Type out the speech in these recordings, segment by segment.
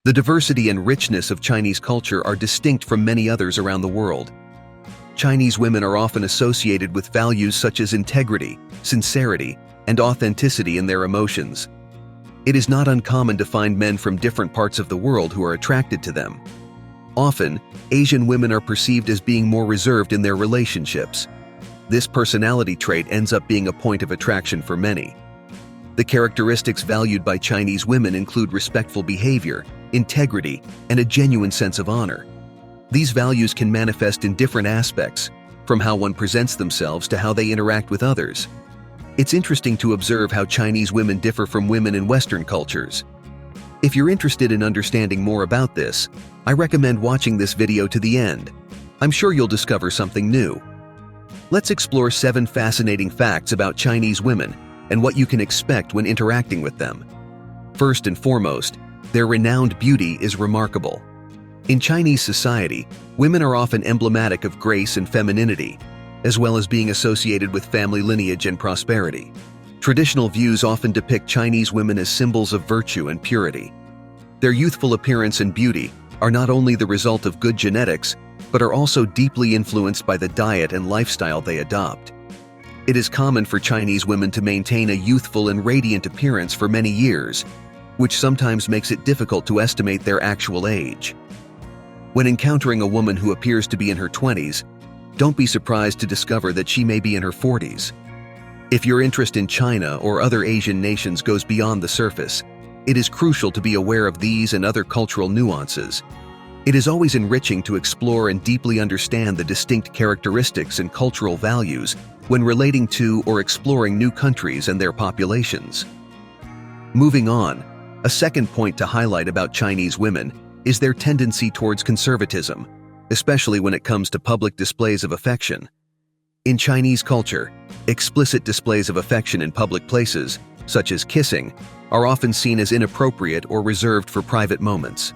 The diversity and richness of Chinese culture are distinct from many others around the world. Chinese women are often associated with values such as integrity, sincerity, and authenticity in their emotions. It is not uncommon to find men from different parts of the world who are attracted to them. Often, Asian women are perceived as being more reserved in their relationships. This personality trait ends up being a point of attraction for many. The characteristics valued by Chinese women include respectful behavior, integrity, and a genuine sense of honor. These values can manifest in different aspects, from how one presents themselves to how they interact with others. It's interesting to observe how Chinese women differ from women in Western cultures. If you're interested in understanding more about this, I recommend watching this video to the end. I'm sure you'll discover something new. Let's explore 7 fascinating facts about Chinese women and what you can expect when interacting with them. First and foremost, their renowned beauty is remarkable. In Chinese society, women are often emblematic of grace and femininity, as well as being associated with family lineage and prosperity. Traditional views often depict Chinese women as symbols of virtue and purity. Their youthful appearance and beauty are not only the result of good genetics, but are also deeply influenced by the diet and lifestyle they adopt. It is common for Chinese women to maintain a youthful and radiant appearance for many years, which sometimes makes it difficult to estimate their actual age. When encountering a woman who appears to be in her 20s, don't be surprised to discover that she may be in her 40s. If your interest in China or other Asian nations goes beyond the surface, it is crucial to be aware of these and other cultural nuances. It is always enriching to explore and deeply understand the distinct characteristics and cultural values when relating to or exploring new countries and their populations. Moving on, a second point to highlight about Chinese women is their tendency towards conservatism, especially when it comes to public displays of affection. In Chinese culture, explicit displays of affection in public places, such as kissing, are often seen as inappropriate or reserved for private moments.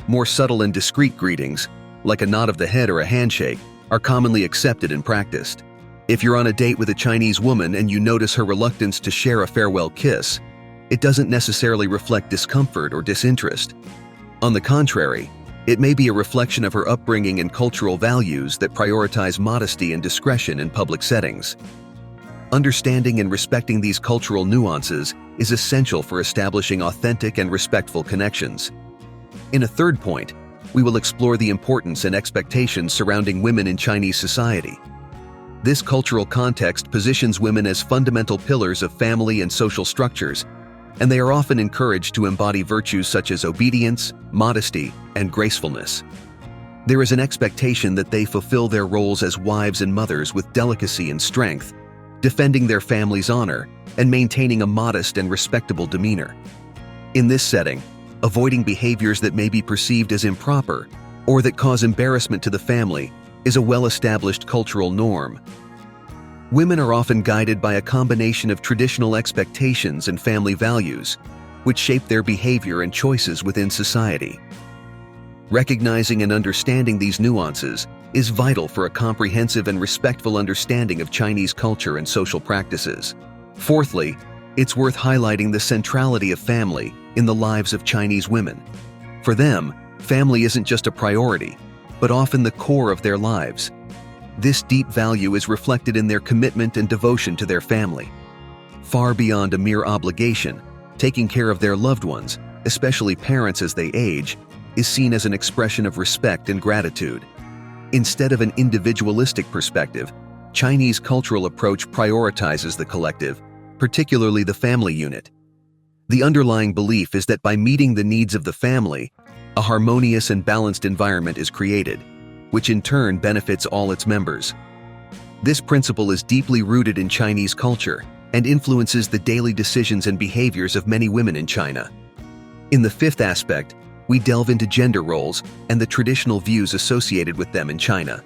More subtle and discreet greetings, like a nod of the head or a handshake, are commonly accepted and practiced. If you're on a date with a Chinese woman and you notice her reluctance to share a farewell kiss, it doesn't necessarily reflect discomfort or disinterest. On the contrary, it may be a reflection of her upbringing and cultural values that prioritize modesty and discretion in public settings. Understanding and respecting these cultural nuances is essential for establishing authentic and respectful connections. In a third point, we will explore the importance and expectations surrounding women in Chinese society. This cultural context positions women as fundamental pillars of family and social structures, and they are often encouraged to embody virtues such as obedience, modesty, and gracefulness. There is an expectation that they fulfill their roles as wives and mothers with delicacy and strength, defending their family's honor and maintaining a modest and respectable demeanor. In this setting, avoiding behaviors that may be perceived as improper or that cause embarrassment to the family is a well-established cultural norm. Women are often guided by a combination of traditional expectations and family values, which shape their behavior and choices within society. Recognizing and understanding these nuances is vital for a comprehensive and respectful understanding of Chinese culture and social practices. Fourthly, it's worth highlighting the centrality of family in the lives of Chinese women. For them, family isn't just a priority, but often the core of their lives. This deep value is reflected in their commitment and devotion to their family. Far beyond a mere obligation, taking care of their loved ones, especially parents as they age, is seen as an expression of respect and gratitude. Instead of an individualistic perspective, Chinese cultural approach prioritizes the collective, particularly the family unit. The underlying belief is that by meeting the needs of the family, a harmonious and balanced environment is created, which in turn benefits all its members. This principle is deeply rooted in Chinese culture and influences the daily decisions and behaviors of many women in China. In the fifth aspect, we delve into gender roles and the traditional views associated with them in China.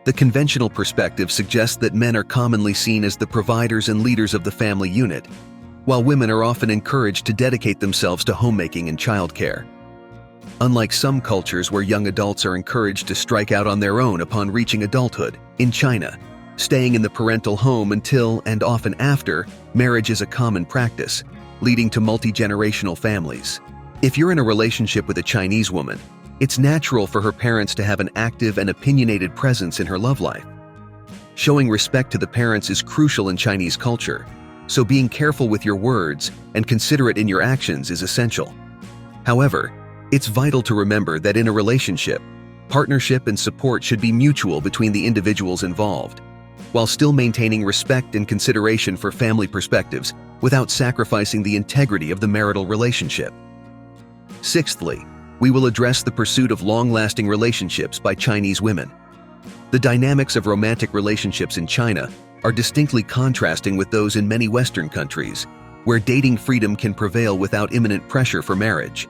The conventional perspective suggests that men are commonly seen as the providers and leaders of the family unit, while women are often encouraged to dedicate themselves to homemaking and childcare. Unlike some cultures where young adults are encouraged to strike out on their own upon reaching adulthood, in China, staying in the parental home until and often after marriage is a common practice, leading to multi-generational families. If you're in a relationship with a Chinese woman, it's natural for her parents to have an active and opinionated presence in her love life. Showing respect to the parents is crucial in Chinese culture, so being careful with your words and considerate in your actions is essential. However, it's vital to remember that in a relationship, partnership and support should be mutual between the individuals involved, while still maintaining respect and consideration for family perspectives without sacrificing the integrity of the marital relationship. Sixthly, we will address the pursuit of long-lasting relationships by Chinese women. The dynamics of romantic relationships in China are distinctly contrasting with those in many Western countries, where dating freedom can prevail without imminent pressure for marriage.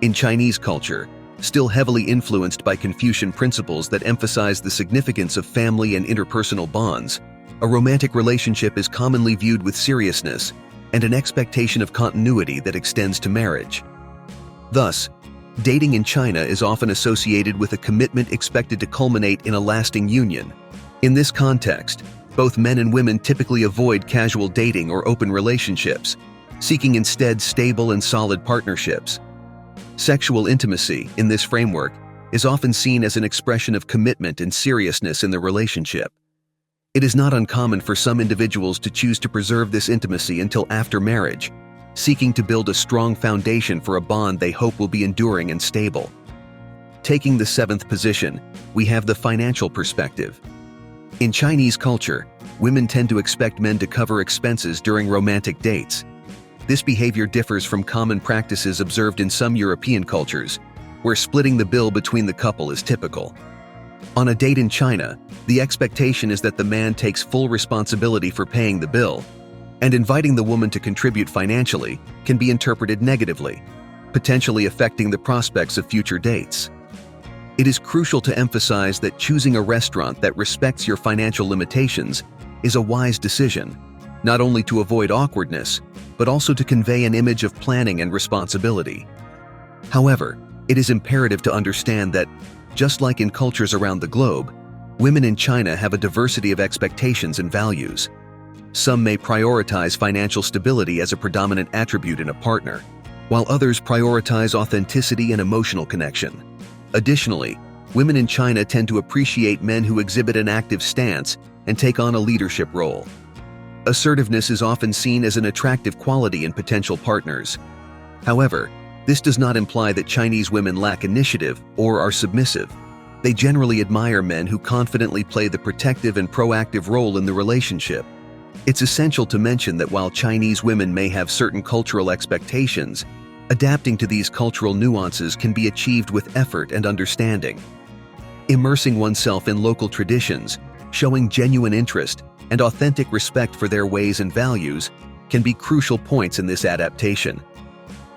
In Chinese culture, still heavily influenced by Confucian principles that emphasize the significance of family and interpersonal bonds, a romantic relationship is commonly viewed with seriousness and an expectation of continuity that extends to marriage. Thus, dating in China is often associated with a commitment expected to culminate in a lasting union. In this context, both men and women typically avoid casual dating or open relationships, seeking instead stable and solid partnerships. Sexual intimacy, in this framework, is often seen as an expression of commitment and seriousness in the relationship. It is not uncommon for some individuals to choose to preserve this intimacy until after marriage, seeking to build a strong foundation for a bond they hope will be enduring and stable. Taking the seventh position, we have the financial perspective. In Chinese culture, women tend to expect men to cover expenses during romantic dates. This behavior differs from common practices observed in some European cultures, where splitting the bill between the couple is typical. On a date in China, the expectation is that the man takes full responsibility for paying the bill, and inviting the woman to contribute financially can be interpreted negatively, potentially affecting the prospects of future dates. It is crucial to emphasize that choosing a restaurant that respects your financial limitations is a wise decision, not only to avoid awkwardness, but also to convey an image of planning and responsibility. However, it is imperative to understand that, just like in cultures around the globe, women in China have a diversity of expectations and values. Some may prioritize financial stability as a predominant attribute in a partner, while others prioritize authenticity and emotional connection. Additionally, women in China tend to appreciate men who exhibit an active stance and take on a leadership role. Assertiveness is often seen as an attractive quality in potential partners. However, this does not imply that Chinese women lack initiative or are submissive. They generally admire men who confidently play the protective and proactive role in the relationship. It's essential to mention that while Chinese women may have certain cultural expectations, adapting to these cultural nuances can be achieved with effort and understanding. Immersing oneself in local traditions, showing genuine interest, and authentic respect for their ways and values can be crucial points in this adaptation.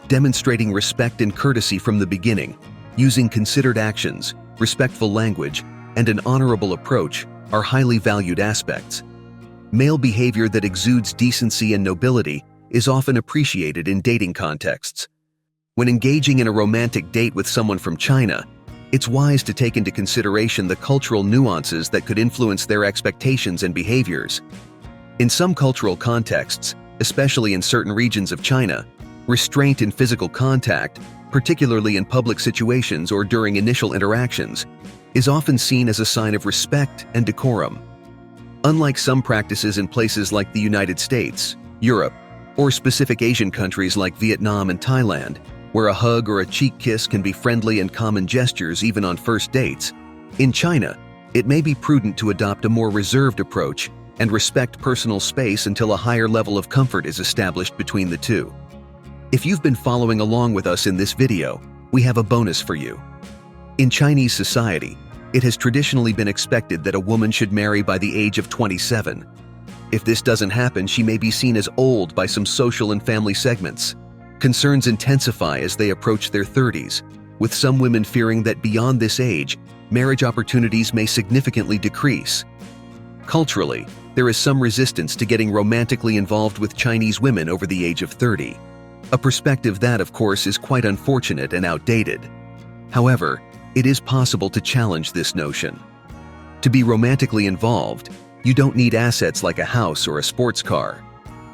Demonstrating respect and courtesy from the beginning, using considered actions, respectful language, and an honorable approach are highly valued aspects. Male behavior that exudes decency and nobility is often appreciated in dating contexts. When engaging in a romantic date with someone from China, it's wise to take into consideration the cultural nuances that could influence their expectations and behaviors. In some cultural contexts, especially in certain regions of China, restraint in physical contact, particularly in public situations or during initial interactions, is often seen as a sign of respect and decorum. Unlike some practices in places like the United States, Europe, or specific Asian countries like Vietnam and Thailand, where a hug or a cheek kiss can be friendly and common gestures even on first dates, in China, it may be prudent to adopt a more reserved approach and respect personal space until a higher level of comfort is established between the two. If you've been following along with us in this video, we have a bonus for you. In Chinese society, it has traditionally been expected that a woman should marry by the age of 27. If this doesn't happen, she may be seen as old by some social and family segments. Concerns intensify as they approach their 30s, with some women fearing that beyond this age, marriage opportunities may significantly decrease. Culturally, there is some resistance to getting romantically involved with Chinese women over the age of 30. A perspective that, of course, is quite unfortunate and outdated. However, it is possible to challenge this notion. To be romantically involved, you don't need assets like a house or a sports car.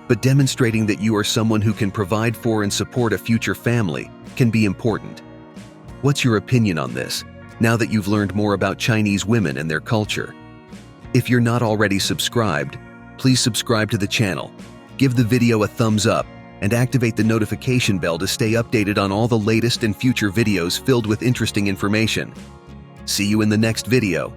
but demonstrating that you are someone who can provide for and support a future family can be important. What's your opinion on this, now that you've learned more about Chinese women and their culture? If you're not already subscribed, please subscribe to the channel, give the video a thumbs up, and activate the notification bell to stay updated on all the latest and future videos filled with interesting information. See you in the next video.